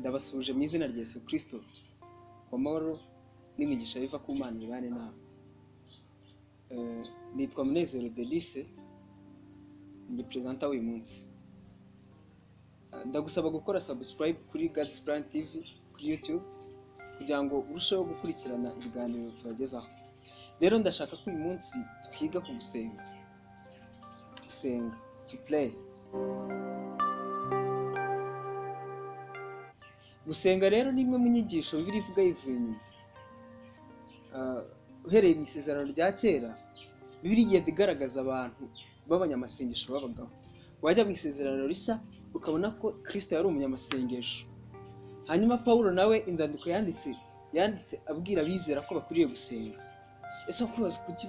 Ndabasuhuje mu izina rya Yesu Kristo. Amahoro n'imigisha biva ku Mana ibane nawe. Nitwa Munezero Delice, ndi presenter w'uyu munsi. Ndagusaba gukora subscribe kuri God's Plan TV kuri YouTube kugira ngo urusheho gukurikirana ibiganiro tubagezaho. Rero ndashaka ko uyu munsi twiga ku gusenga, to pray. Gusenga rero ni imwe mu nyigisho Bibiliya ivuga yivuye inyuma. Uhereye mu isezerano rya kera, Bibiliya igenda igaragaza abantu b'abanyamasengesho babagaho. Wajya mu isezerano rishya ukabona ko Kristo yari umunyamasengesho. Hanyuma Pawulo nawe inzandiko yanditse abwira abizera ko bakwiriye gusenga. Ese kwibaza kuki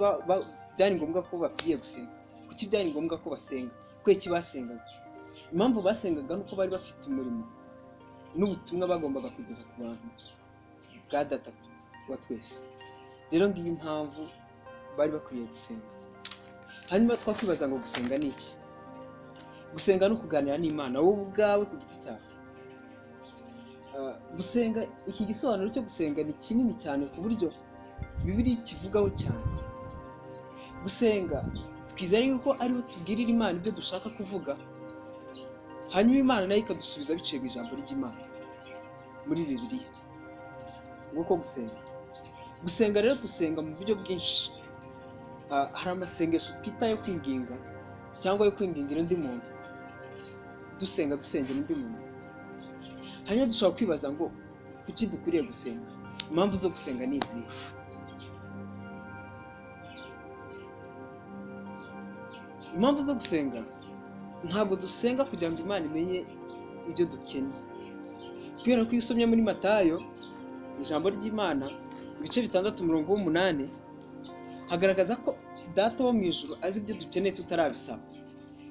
byari ngombwa ko bakwiriye gusenga? Kuki byari ngombwa ko basenga? Kuki basengaga? Impamvu basengaga nuko bari bafite umurimo n'ubutumwa bagombaga kugeza ku bantu bwa Data wa twese. Rero ngiyo impamvu bari bakwiriye gusenga. Hanyuma twakwibaza ngo gusenga ni iki? Gusenga no kuganira n'Imana wowe ubwawe ku giti cyawe. Gusenga, iki gisobanuro cyo gusenga ni kinini cyane ku buryo Bibiliya kivugaho cyane. Gusenga twizera yuko ariho tubwirira Imana ibyo dushaka kuvuga, hanyuma Imana nayo ikadusubiza biciye mu ijambo ry'Imana muri Bibiliya. Nguko gusenga. Gusenga rero dusenga mu buryo bwinshi. Hari amasengesho twita yo kwinginga cyangwa yo kwingingira undi muntu. Dusengera undi muntu. Hanyuma dushobora kwibaza ngo kuki dukwiriye gusenga? Impamvu zo gusenga ni izihe? Impamvu zo gusenga, ntabwo dusenga kugira ngo Imana imenye ibyo dukeneye. Kubera ko iyo usomye muri Matayo ijambo ry'Imana ibice 6:8 hagaragaza ko Data wo mu ijuru azi ibyo dukeneye tutarabisaba.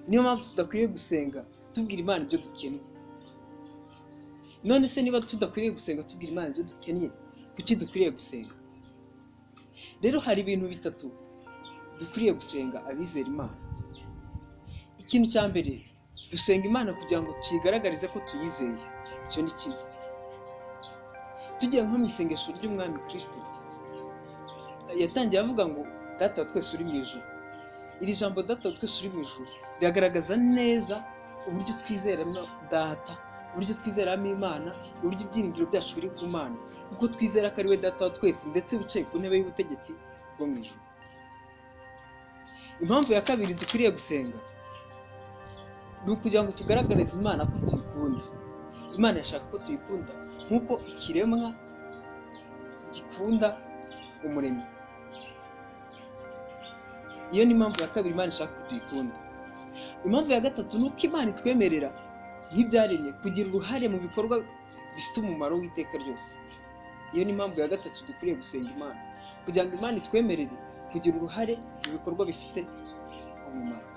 Niyo mpamvu tudakwiriye gusenga tubwira Imana ibyo dukeneye. None se niba tudakwiriye gusenga tubwira Imana ibyo dukeneye, kuki dukwiriye gusenga? Rero hari ibintu bitatu dukwiriye gusenga abizera Imana. Ikintu cya mbere, dusenga Imana kugira ngo tuyigaragarize ko tuyizeye. Icyo ni kimwe. Tugiye nko mu isengesho ry'Umwami Kristo, yatangiye avuga ngo Data wa twese uri mu ijuru. Iri jambo Data wa twese uri mu ijuru riragaragaza neza uburyo twizeramo Data, uburyo twizeramo Imana, uburyo ibyiringiro byacu biri ku Mana, kuko twizera ko ari we Data wa twese ndetse wicaye ku ntebe y'ubutegetsi bwo mu ijuru. Impamvu ya kabiri dukwiriye gusenga ni ukugira ngo tugaragarize Imana ko tuyikunda. Imana yashaka ko tuyikunda nk'uko ikiremwa gikunda umuremyi. Iyo ni impamvu ya kabiri Imana ishaka ko tuyikunda. Impamvu ya gatatu ni uko Imana itwemerera nk'ibyaremye kugira uruhare mu bikorwa bifite umumaro w'iteka ryose. Iyo ni impamvu ya gatatu dukwiriye gusenga Imana, kugira ngo Imana itwemerere kugira uruhare mu bikorwa bifite umumaro.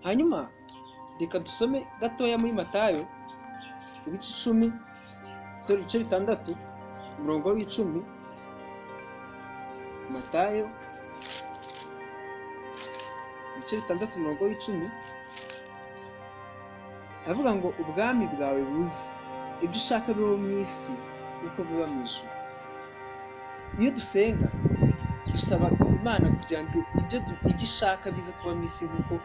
Hanyuma reka dusome gatoya muri Matayo ibice 6 umurongo w'10. Matayo ibice 6 umurongo w'10 avuga ngo ubwami bwawe buze, ibyo ushaka bibe mu isi uko biba mu ijuru. Iyo dusenga dusaba Imana kugira ngo ibyo ishaka bize kuba mu isi nk'uko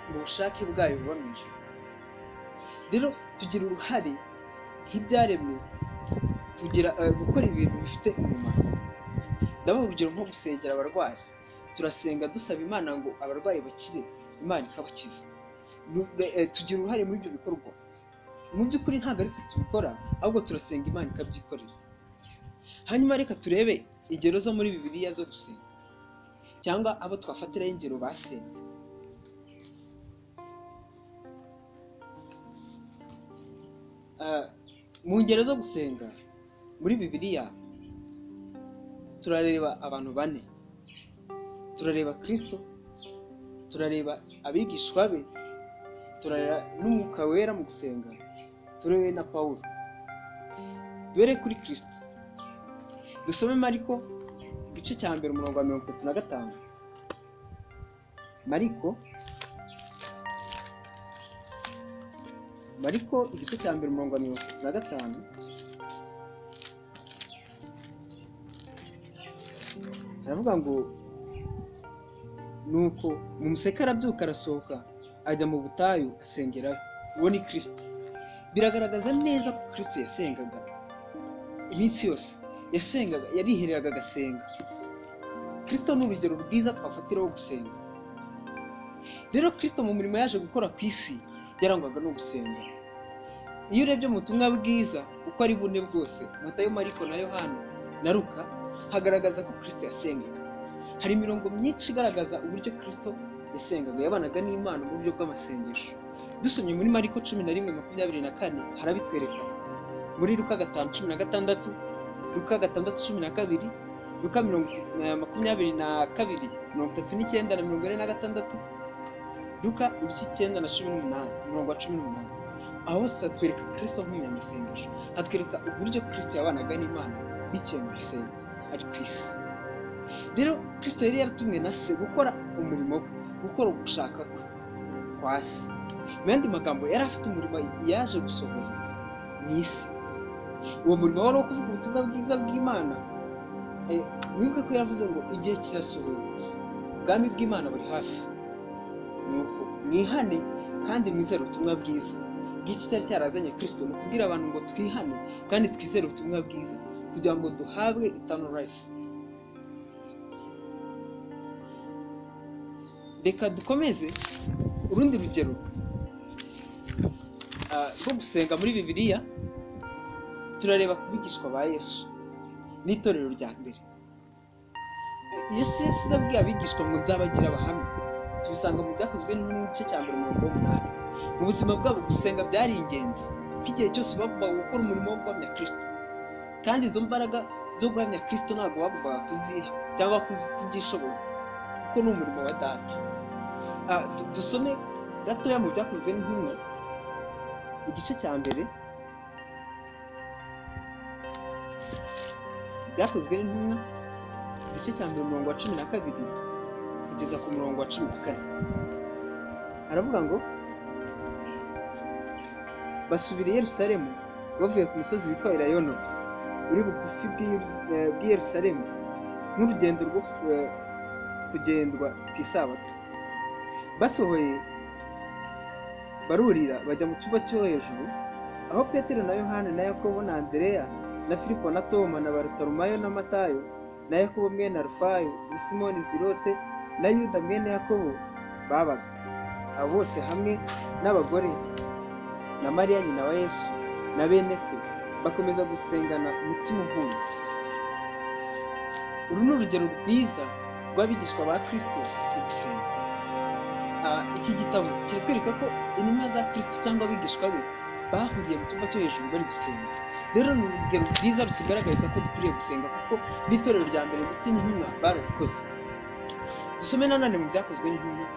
mu bushake bwayo buba mu ijuru. Rero tugira uruhare nk'ibyaremwe gukora ibintu bifite umumaro. Ndabaha urugero nko gusengera abarwayi. Turasenga dusaba Imana ngo abarwayi bakire, Imana ikabakiza. Tugira uruhare muri ibyo bikorwa. Mu by'ukuri ntabwo ari twe tubikora, ahubwo turasenga Imana ikabyikorera. Hanyuma reka turebe ingero zo muri Bibiliya zo gusenga, cyangwa abo twafatiraho ingero basenze. Mu ngero zo gusenga muri Bibiliya turareba abantu 4. Turareba Kristo, turareba abigishwa be, turareba n'Umwuka Wera mu gusenga, turareba na Pawulo. Dore kuri Kristo, dusome Mariko igice cya 1 umurongo wa 35. Mariko Mariko igice cya mbere umurongo wa 35 haravuga ngo nuko mumuseka arabyuka arasohoka ajya mu butayu asengerayo. Uwo ni Kristo. Biragaragaza neza ko Kristo yasengaga iminsi yose, yasengaga, yarihereraga agasenga. Kristo ni urugero rwiza twafatiraho gusenga. Rero Kristo mu murimo yaje gukora ku isi yarangwaga no gusenga. Iyo urebye mu butumwa bwiza uko ari bune bwose, Matayo, Mariko na Yohana na Luka, hagaragaza ko Kristo yasengaga. Hari imirongo myinshi igaragaza uburyo Kristo yasengaga, yabanaga n'Imana mu buryo bw'amasengesho. Dusomye muri Mariko 11:24 harabitwereka. Muri Luka 5:16, Luka 6:12, Luka 22:39-46, Luka 9:18 aho hose hatwereka Kristo nk'umunyamasengesho, hatwereka uburyo Kristo yabanaga n'Imana biciye mu gusenga ari ku isi. Rero Kristo yari yaratumwe na Se gukora umurimo we, gukora ugushaka kwe kwa Se. Mu yandi magambo, yari afite umurimo yaje gusohoza mu isi. Uwo murimo wari wo kuvuga ubutumwa bwiza bw'Imana. Wibuke ko yaravuze ngo igihe kirasohoye, ubwami bw'Imana buri hafi. Nuko mwihane kandi mwizere ubutumwa bwiza. Ngiki cyari cyarazanye Kristo, ni ukubwira abantu ngo twihane kandi twizere ubutumwa bwiza kugira ngo duhabwe eternal life. Reka dukomeze urundi rugero rwo gusenga muri Bibiliya. Turareba ku bigishwa ba Yesu n'itorero rya mbere. Yesu yabwiye abigishwa ngo nzabagira abahamya. Tubisanga mu Byakozwe n'igice cya mbere umurongo wa 8. Mu buzima bwabo gusenga byari ingenzi, kuko igihe cyose bagombaga gukora umurimo wo guhamya Kristo. Kandi izo mbaraga zo guhamya Kristo ntabwo bagombaga kuziha cyangwa kubyishoboza, kuko ni umurimo wa Data. Dusome gatoya mu Byakozwe n'Intumwa igice cya mbere. Byakozwe n'Intumwa igice cya mbere umurongo wa 12 kugeza ku murongo wa 14. Haravuga ngo basubira i Yerusalemu bavuye ku musozi witwa Elayono uri bugufi bw'i Yerusalemu, nk'urugendo rwo kugendwa ku isabato. Basohoye barurira bajya mu cyumba cyo hejuru, aho Petero na Yohana na Yakobo na Andereya na Filipo na Toma na Barutolomayo na Matayo na Yakobo mwene Arufayo na Simoni Zirote na Yuda mwene Yakobo babaga. Abo bose hamwe n'abagore na Mariya nyina wa Yesu na bene se bakomeza gusengana umutima uhuye. Uru ni urugero rwiza rw'abigishwa ba Kristo mu gusenga. Iki gitabo kiratwereka ko intumwa za Kristo cyangwa abigishwa be bahuriye mu cyumba cyo hejuru bari gusenga. Rero ni urugero rwiza rutugaragariza ko dukwiriye gusenga, kuko n'itorero rya mbere ndetse n'intumwa barabikoze. Dusome nanone mu Byakozwe n'Intumwa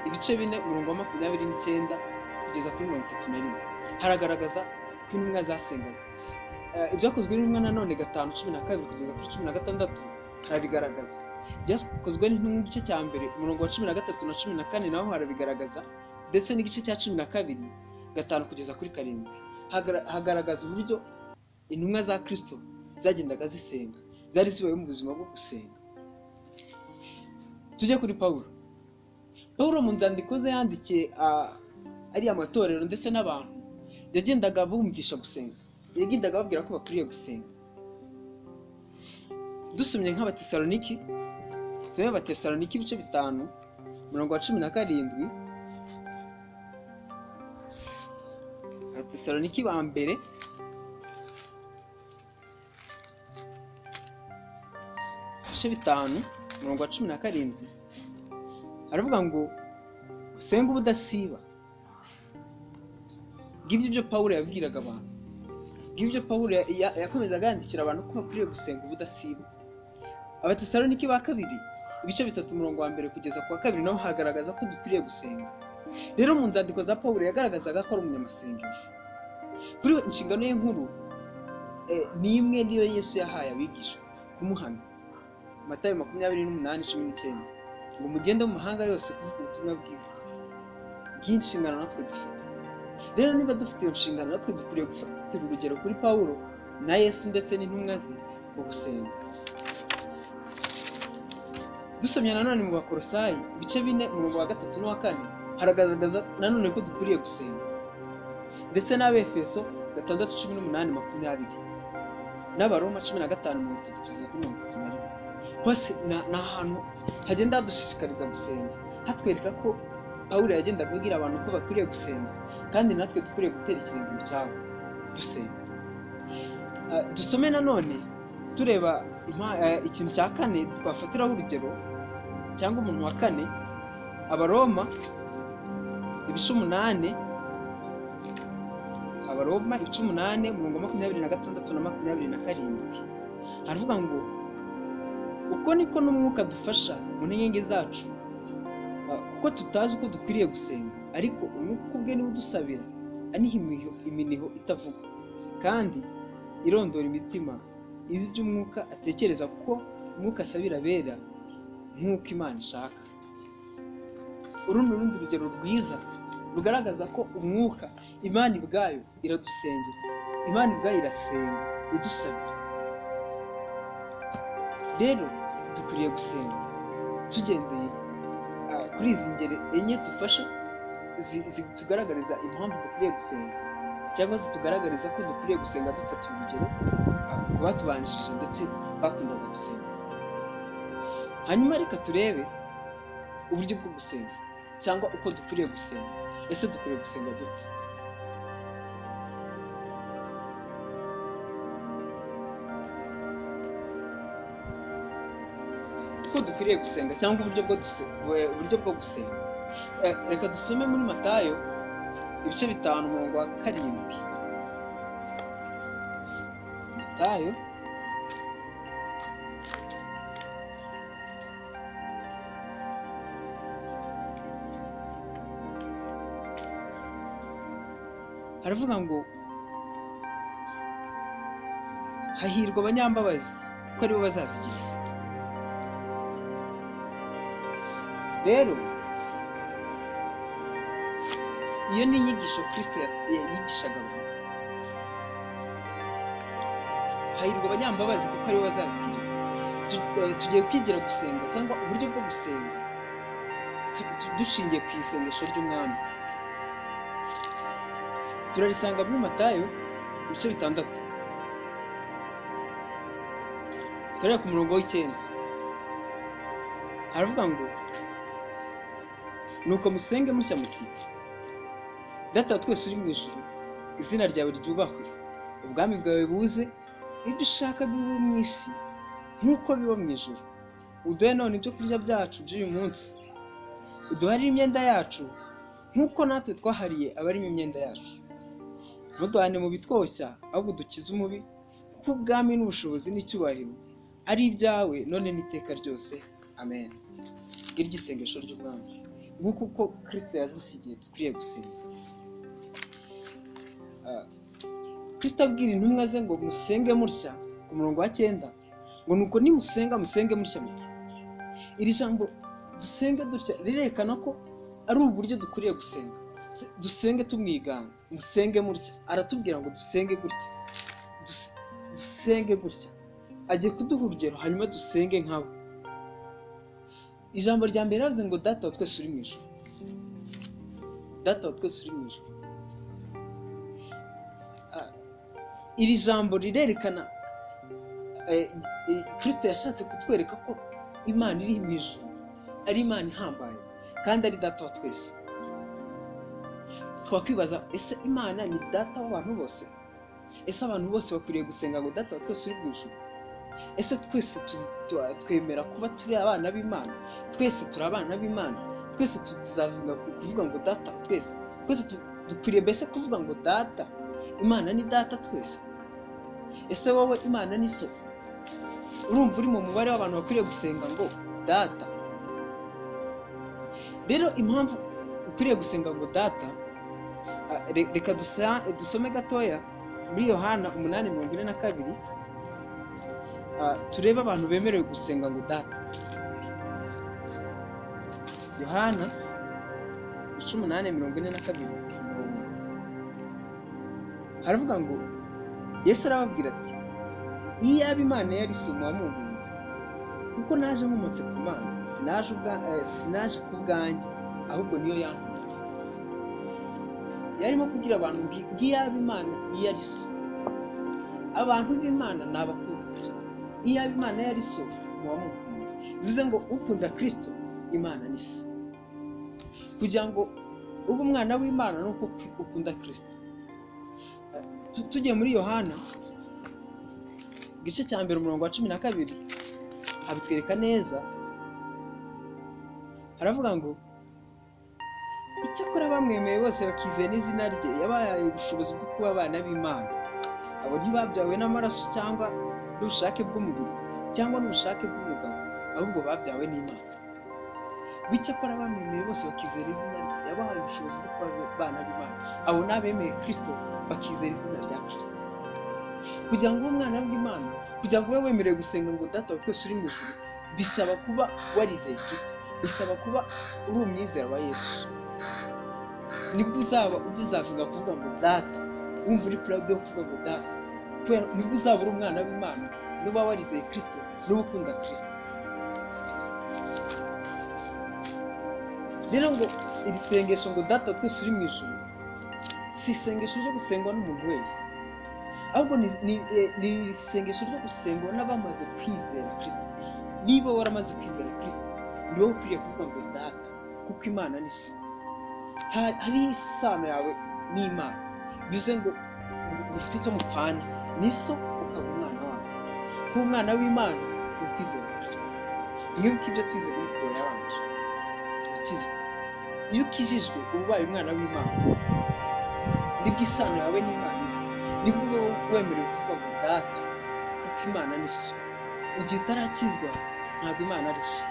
ibice 4 umurongo wa 29 kugeza kuri 31. Haragaragaza ko intumwa zasengaga. Ibyakozwe n'Intumwa nanone 5:12 kugeza kuri 16 harabigaragaza. Byakozwe n'Intumwa igice cya mbere umurongo wa 13 na 14 naho harabigaragaza, ndetse n'igice cya 12 5 kugeza kuri 7 hagaragaza uburyo intumwa za Kristo zagendaga zisenga, zari zibaye mu buzima bwo gusenga. Tujye kuri Pawulo. Pawulo mu nzandiko ze yandikiye ari amatorero ndetse n'abantu, yagendaga bumvisha gusenga, yagendaga babwira ko bakwiriye gusenga. Dusomye nk'Abatesaloniki, dusomye Abatesaloniki ibice 5 umurongo wa 17. Abatesaloniki ba mbere ibice 5 umurongo wa 17 aravuga ngo usenga ubudasiba. Ngibyo ibyo Pawulo yabwiraga abantu, ngibyo Pawulo yakomezaga yandikira abantu ko bakwiriye gusenga ubudasiba. Abatesaloniki ba kabiri ibice 3 umurongo wa 1 kugeza ku wa 2 naho hagaragaza ko dukwiriye gusenga. Rero mu nzandiko za Pawulo yagaragazaga ko ari umunyamasengesho. Kuri we inshingano ye nkuru ni imwe niyo Yesu yahaye abigishwa kumuhamya. Matayo 28:19 ngo mugende mu mahanga yose kuvuga ubutumwa bwiza. Bw'inshingano natwe dufite. Rero niba dufite iyo nshingano, natwe dukwiriye gufatira urugero kuri Pawulo na Yesu ndetse n'intumwa ze mu gusenga. Dusomye nanone mu Bakolosayi ibice 4 umurongo wa 3 n'uwa 4 haragaragaza nanone ko dukwiriye gusenga, ndetse n'Abefeso 6:18-20 n'Abaroma 15:33-31 hose ni ahantu hagenda hadushishikariza gusenga, hatwereka ko Pawulo yagendaga abwira abantu ko bakwiriye gusenga, kandi natwe dukwiriye gutera ikirenge mu cyabo dusenga. Dusome nanone tureba ikintu cya kane twafatiraho urugero cyangwa umuntu wa kane, Abaroma 8, Abaroma 8 umurongo 26 na 27 haravuga ngo uko niko n'umwuka dufasha mu ntege zacu, kuko tutazi uko dukwiriye gusenga, ariko umwuka ubwe niwe udusabira aniha iminiho itavuga, kandi irondora imitima izi by'umwuka atekereza, kuko umwuka asabira abera nk'uko Imana ishaka. Uru ni urundi rugero rwiza rugaragaza ko umwuka, Imana ubwayo iradusengera, Imana ubwayo irasenga idusabira. Rero dukwiriye gusenga tugendeye kuri izi ngero enye dufashe zitugaragariza impamvu dukwiriye gusenga, cyangwa zitugaragariza ko dukwiriye gusenga dufata urugero ku batubanjirije ndetse bakundaga gusenga. Hanyuma reka turebe uburyo bwo gusenga cyangwa uko dukwiriye gusenga. Ese dukwiriye gusenga dute? Uko dukwiriye gusenga cyangwa uburyo bwo gusenga, reka dusome muri Matayo ibice 5 umurongo wa 7. Matayo haravuga ngo hahirwa abanyambabazi kuko aribo bazazigira. Rero iyo ni inyigisho Kristo yigishaga abantu. Hahirwa abanyambabazi kuko aribo bazazigira. Tugiye kwigira gusenga cyangwa uburyo bwo gusenga dushingiye ku isengesho ry'umwami. Turarisanga muri Matayo ibice 6 turere ku murongo w'9 haravuga ngo nuko musenge mushya muti, Data twese uri mu ijuru, izina ryawe ryubahwe, ubwami bwawe buze, ibyo ushaka bibe mu isi nk'uko biba mu ijuru. Uduhe none ibyo kurya byacu by'uyu munsi, uduharire imyenda yacu nk'uko natwe twahariye abari mu myenda yacu, ntuduhane mu bitwoshya, ahubwo dukize umubi, kuko ubwami n'ubushobozi n'icyubahiro ari ibyawe none n'iteka ryose. Amen. Ngiryo isengesho ry'umwami, nk'uko uko Kristo yadusigiye dukwiriye gusenga. Kristo abwira intumwa ze ngo musenge mutya ku murongo wa 9 ngo nuko nimusenga musenge mutya muti. Iri jambo dusenge dutya rirerekana ko ari uburyo dukwiriye gusenga. Dusenge tumwigana, musenge mutya. Aratubwira ngo dusenge gutya, dusenge gutya. Agiye kuduha urugero hanyuma dusenge nkabo. Ijambo rya mbere yavuze ngo Data wa twese uri mu ijuru. Data wa twese uri mu ijuru. Iri jambo rirerekana Kristo yashatse kutwereka ko Imana iri mu ijuru ari Imana ihambaye kandi ari Data wa twese. Twakwibaza, ese Imana ni Data w'abantu bose? Ese abantu bose bakwiriye gusenga ngo Data wa twese uri mu ijuru? Ese twese twemera kuba turi abana b'Imana? Twese turi abana b'Imana? Twese tuzavuga kuvuga ngo Data twese? Twese dukwiriye mbese kuvuga ngo Data? Imana ni Data twese? Ese wowe Imana ni so? Urumva uri mu mubare w'abantu bakwiriye gusenga ngo Data? Rero impamvu ukwiriye gusenga ngo Data, reka dusome gatoya muri Yohana 8:42 turebe abantu bemerewe gusenga ngo Data. Yohana 8:42 haravuga ngo Yesu arababwira ati iyaba Imana yari so muwamunkunze kuko naje nkomotse ku Mana, sinaje ku bwanjye ahubwo niyo yantumye. Yarimo kugira abantu iyaba Imana yari so, abantu b'Imana ni abakunda Kristo. Iyaba Imana yari so muwamunkunze, bivuze ngo ukunda Kristo Imana ni se. Kugira ngo ube umwana w'Imana nuko ukunda Kristo. Tugiye muri Yohana igice cya 1 umurongo wa 12 abitwereka neza, haravuga ngo icyakora bamwemeye bose bakizera n'izina rye yabahaye ubushobozi bwo kuba abana b'Imana. Abo ntibabyawe n'amaraso cyangwa n'ubushake bw'umubiri cyangwa n'ubushake bw'umugabo, ahubwo babyawe n'Imana. Icyakora bamwemeye bose bakizera izina rye yabahaye ubushobozi bwo kuba abana b'Imana. Abo ni abemeye Kristo bakizera izina rya Kristo. Kugira ngo ube umwana w'Imana, kugira ngo ube wemerewe gusenga ngo Data wa twese uri mu ijuru, bisaba kuba warizeye Kristo, bisaba kuba uri umwizera wa Yesu. Nibwo uzavuga kuvuga ngo Data, wumva uri proud yo kuvuga ngo Data, kubera nibwo uzaba uri umwana w'Imana, nuba warizeye Kristo, nuba ukunda Kristo. Rero ngo iri sengesho ngo Data wa twese uri mu ijuru si isengesho ryo gusengwa n'umuntu wese, ahubwo ni isengesho ryo gusengwa n'abamaze kwizera Kristo. Niba waramaze kwizera Kristo, niwe ukwiriye kuvuga ngo Data, kuko Imana ni so. Hari isano yawe n'Imana, bivuze ngo ufite icyo mupfana ni so, ukaba umwana wawe. Kuba umwana w'Imana ni ukwizera Kristo. Mwibuke ibyo twize muri Pawulo yabanje ukizwa. Iyo ukijijwe uba ubaye umwana w'Imana, nibwo isano yawe n'Imana iza, nibwo wemerewe kuvuga ngo Data, kuko Imana ni so. Igihe utarakizwa ntabwo Imana ari so,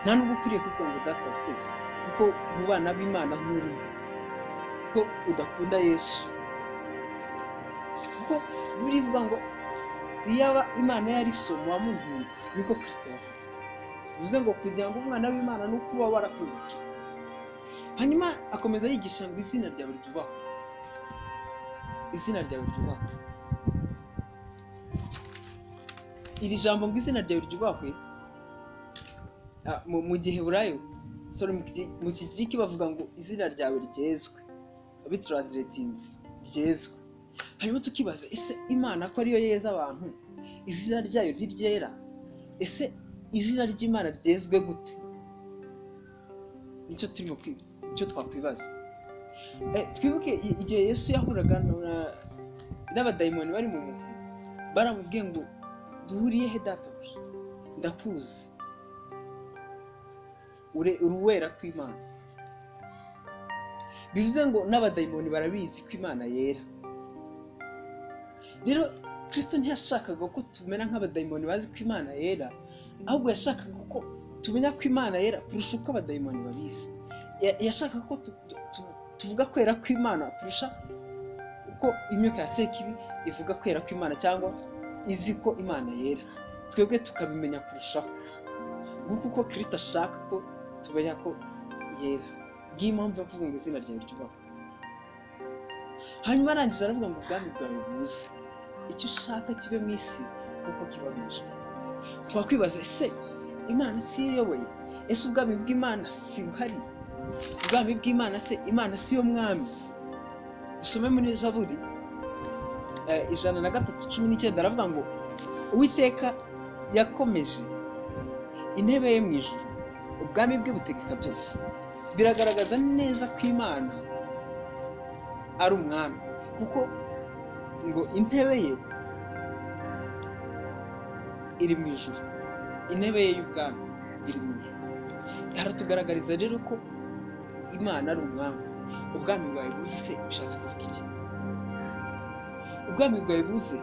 nta nubwo ukwiriye kuvuga ngo Data wa twese, kuko mu bana b'Imana nturimo, kuko udakunda Yesu. Kuko birivuga ngo iyaba Imana yari so muwamunkunze, niko Kristo yavuze. Bivuze ngo kugira ngo umwana w'Imana ni ukuba warakunze Kristo. Hanyuma akomeza yigisha ngo izina ryawe ryubahwe, izina ryawe ryubahwe. Iri jambo ngo izina ryawe ryubahwe mu Giheburayo, mu Kigiriki bavuga ngo izina ryawe ryezwe, bitranslatinze ryezwe. Hanyuma tukibaza, ese Imana ko ariyo yeza abantu, izina ryayo ntiryera? Ese izina ry'Imana ryezwe gute? Nicyo turimo kwiga, icyo twakwibaza. Twibuke igihe Yesu yahuraga n'abadayimoni bari mu muntu, baramubwiye ngo duhuriye he Databuja? Ndakuzi, uruwera kw'Imana. Bivuze ngo n'abadayimoni barabizi ko Imana yera. Rero Kristo ntiyashakaga ko tumera nk'abadayimoni bazi ko Imana yera, ahubwo yashakaga ko tumenya ko Imana yera kurusha uko abadayimoni babizi. Yashakaga ko tuvuga kwera kw'Imana kurusha uko imyuka ya sekibi ivuga kwera kw'Imana cyangwa izi ko Imana yera. Twebwe tukabimenya kurushaho, kuko Kristo ashaka ko tumenya ko yera. Ngiyo impamvu yo kuvuga ngo izina ryawe ryubahwe. Hanyuma arangiza aravuga ngo ubwami bwawe buze, icyo ushaka kibe mu isi kuko kiba mu ijuru. Twakwibaza, ese Imana si iyoboye? Ese ubwami bw'Imana si buhari? Ubwami bw'Imana se Imana si yo mwami? Dusome muri Zaburi 103:19 aravuga ngo Uwiteka yakomeje intebe ye mu ijuru, ubwami bwe butegeka byose. Biragaragaza neza ko Imana ari umwami, kuko ngo intebe ye iri mu ijuru, intebe ye y'ubwami iri mu ijuru. Haratugaragariza rero ko Imana ari umwami. Ubwami bwawe buze se bishatse kuvuga iki? Ubwami bwawe buze,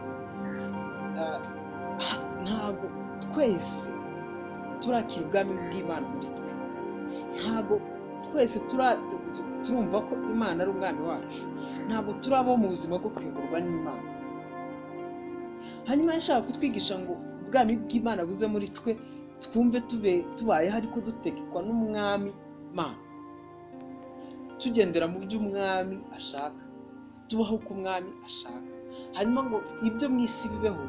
ntago twese turakira ubwami bw'Imana muri twe. Ntago twese turumva ko Imana ari umwami wacu. Ntago turaba mu buzima bwo kuyoborwa n'Imana. Hanyuma yashaka kutwigisha ngo ubwami bw'Imana buze muri twe, twumve tubayeho ariko dutegekwa n'umwami Mana, tugendera mu byo umwami ashaka. tubaho uko umwami ashaka, hanyuma ngo ibyo mu isi bibeho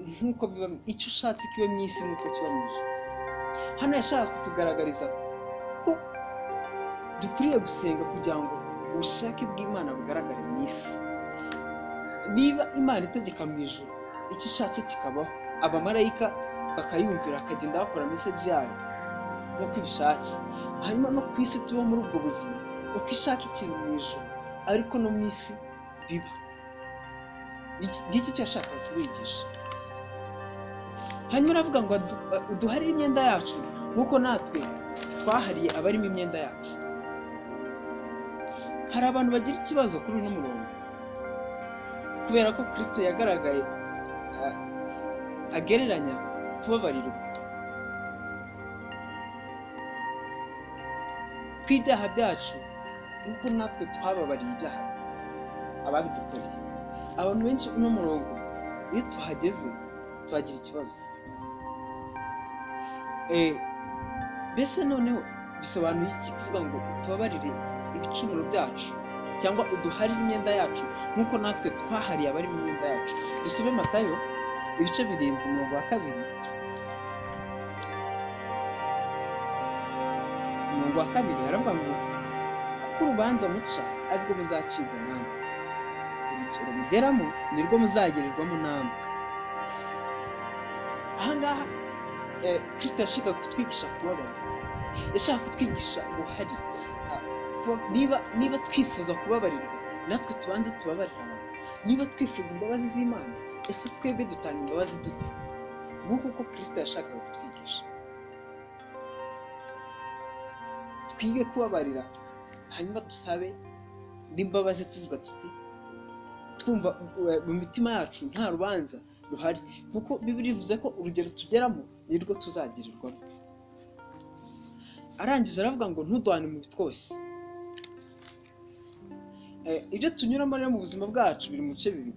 nk'uko biba, icyo ushatse kibe mu isi nk'uko kiba mu ijuru. Hano yashaka kutugaragariza ko dukwiriye gusenga kugira ngo ubushake bw'Imana bugaragare mu isi. Niba Imana itegeka mu ijuru icyo ishatse kikabaho, abamarayika bakayumvira, bakagenda bakora message yayo nk'uko ibishatse, hanyuma no ku isi tuba muri ubwo buzima uko ishaka ikintu mu ijuru ariko no mu isi biba. Ngiki cyo yashaka kubigisha. Hanyuma aravuga ngo uduharire imyenda yacu nk'uko natwe twahariye abarimo imyenda yacu. Hari abantu bagira ikibazo kuri uno murongo kubera ko Kristo yagaragaye agereranya kubabarirwa kw'ibyaha byacu nk'uko natwe twababariye ibyaha ababidukoreye. Abantu benshi uno murongo iyo tuhageze tuhagira ikibazo. Mbese noneho bisobanuye iki kuvuga ngo tubabarire ibicumuro byacu cyangwa uduharire imyenda yacu nk'uko natwe twahariye abari mu myenda yacu? Dusome Matayo ibice 7:2. Umurongo wa 2 haravuga ngo kuko urubanza muca aribwo muzacirwa namwe, urugero mugeramo nirwo muzagererwamo namwe. Ahangaha Kristo yashaka kutwigisha kubabarira, yashaka kutwigisha ubuhari. Niba twifuza kubabarirwa natwe tubanze tubabarira abantu. Niba twifuza imbabazi z'Imana, ese twebwe dutanga imbabazi dute? Nk'uko Kristo yashakaga kutwigisha. Twige kubabarira hanyuma dusabe n'imbabazi tuvuga tuti twumva mu mitima yacu nta rubanza ruhari, kuko Bibiliya ivuze ko urugero tugeramo nirwo tuzagirirwamo. Arangije aravuga ngo ntuduhane mu bitwose. Ibyo tunyuramo rero mu buzima bwacu biri mu bice bibiri.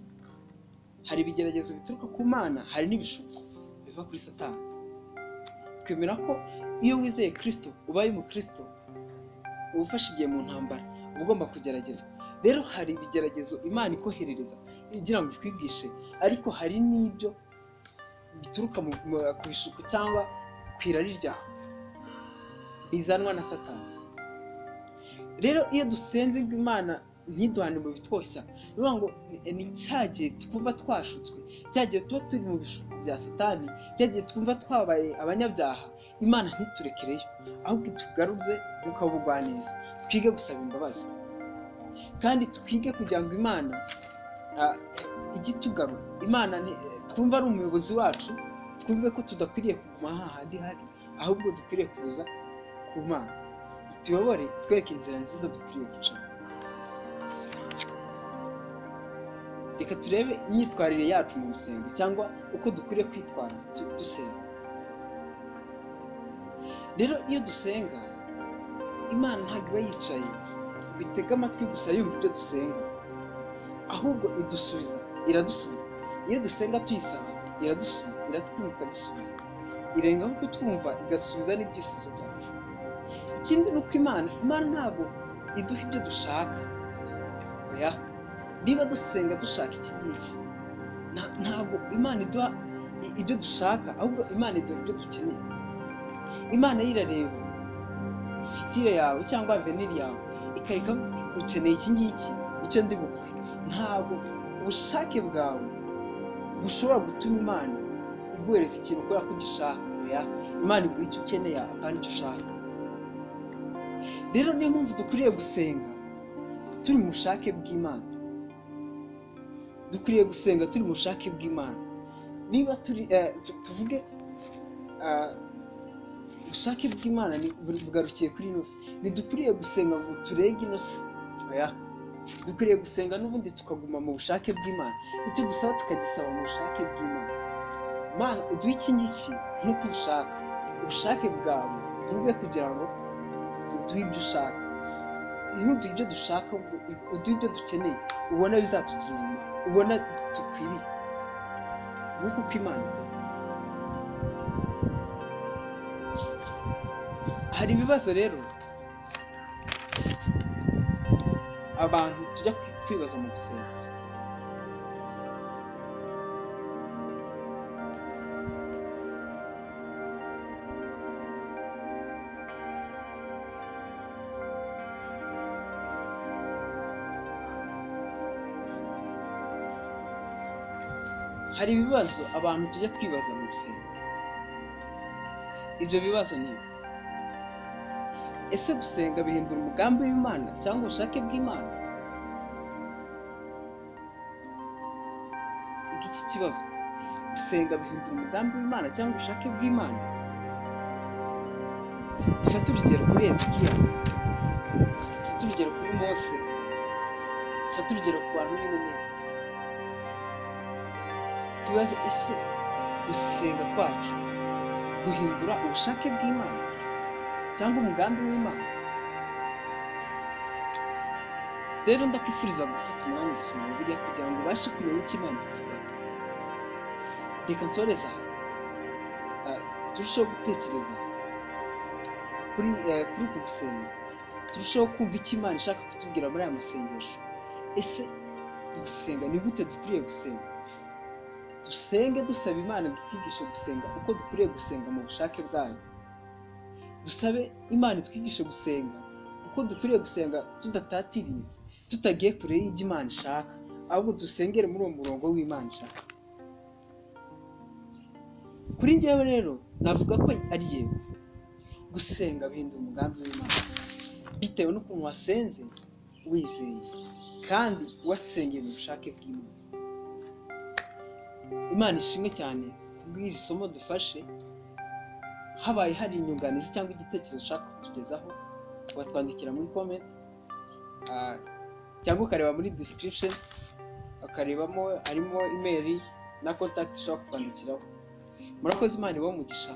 Hari ibigeragezo bituruka ku Mana, hari n'ibishuko biva kuri Satani. Twemera ko iyo wizeye Kristo, ubaye umukristo, uba ufashe igihe mu ntambara, uba ugomba kugeragezwa. Rero hari ibigeragezo Imana ikoherereza igira ngo ikwigishe, ariko hari n'ibyo bituruka ku bishuko cyangwa ku irari ryawe bizanwa na Satani. Rero iyo dusenze ngo Imana ntiduhane mu bitwoshya, bivuga ngo ni cyagiye twumva twashutswe, cyagiye tuba turi mu bishuko bya Satani, cyagiye twumva twabaye abanyabyaha, Imana ntiturekereyo, ahubwo itugaruze ukabugwaneza. Twige gusaba imbabazi kandi twige kugira ngo Imana ijye itugarura. Imana twumva ari umuyobozi wacu, twumve ko tudakwiriye kuguma hahandi hari, ahubwo dukwiriye kuza ku Mana ituyobore, itwereke inzira nziza dukwiriye gucamo. Reka turebe imyitwarire yacu mu gusenga cyangwa uko dukwiriye kwitwara dusenga. Rero iyo dusenga, Imana ntabwo iba yicaye ngo itege amatwi gusa yumva ibyo dusenga, ahubwo iradusubiza. Iyo dusenga tuyisaba iradusubiza, iratwumva ikadusubiza, irengaho kutwumva igasubiza n'ibyifuzo byacu. Ikindi ni uko Imana ntabwo iduha ibyo dushaka. Oya, niba dusenga dushaka iki ngiki, ntabwo Imana iduha ibyo dushaka, ahubwo Imana iduha ibyo dukeneye. Imana yirareba fitire yawe cyangwa avenir yawe, ikareka ukeneye iki ngiki icyo ndi buguhe. Ntabwo ubushake bwawe bushobora gutuma Imana iguhereza ikintu kubera ko ugishaka. Oya, Imana iguha icyo ukeneye kandi icyo ushaka. Rero niyo mpamvu dukwiriye gusenga turi mu bushake bw'Imana. Dukwiriye gusenga turi mu bushake bw'Imana. Niba turi tuvuge ubushake bw'Imana bugarukiye kuri ino si, ntidukwiriye gusenga ngo turege ino si. Oya, dukwiriye gusenga n'ubundi tukaguma mu bushake bw'Imana. Icyo dusaba tukagisaba mu bushake bw'Imana. Mana, uduhe iki ngiki nk'uko ushaka. Ubushake bwawe bube kugira ngo uduhe ibyo ushaka. Ntuduhe ibyo dushaka, uduhe ibyo dukeneye, ubona bizatugirira umumaro, ubona dukwiriye. Nk'uko uko Imana hari ibibazo rero abantu tujya twibaza mu gusenga. Hari ibibazo abantu tujya twibaza mu gusenga. Ibyo bibazo ni: ese gusenga bihindura umugambi w'Imana cyangwa ubushake bw'Imana? Iki kibazo, gusenga bihindura umugambi w'Imana cyangwa ubushake bw'Imana? Dufate urugero kuri Hezekiya, dufate urugero kuri Mose, dufate urugero ku bantu b'Inene. Tubaze, ese gusenga kwacu guhindura ubushake bw'Imana cyangwa umugambi w'Imana? Rero ndakwifuriza gufata umwanya ugasoma Bibiliya kugira ngo ubashe kumenya icyo Imana ivuga. Reka nsoreze aha, turusheho gutekereza kuri uku gusenga, turusheho kumva icyo Imana ishaka kutubwira muri aya masengesho. Ese gusenga ni gute dukwiriye gusenga? Dusenge dusaba Imana itwigishe gusenga uko dukwiriye gusenga mu bushake bwayo. Dusabe Imana itwigishe gusenga uko dukwiriye gusenga tudatatiriye, tutagiye kure y'ibyo Imana ishaka, ahubwo dusengere muri uwo murongo w'Imana ishaka. Kuri njyewe rero navuga ko ari yewe, gusenga bihindura umugambi w'Imana bitewe n'ukuntu wasenze wizeye kandi wasengeye mu bushake bw'Imana. Imana ishimwe cyane kubw'iri somo dufashe. Habaye hari inyunganizi cyangwa igitekerezo ushaka kutugezaho, watwandikira muri comment, cyangwa ukareba muri description, ukarebamo harimo email na contact ushaka kutwandikiraho. Murakoze, Imana ibahe umugisha.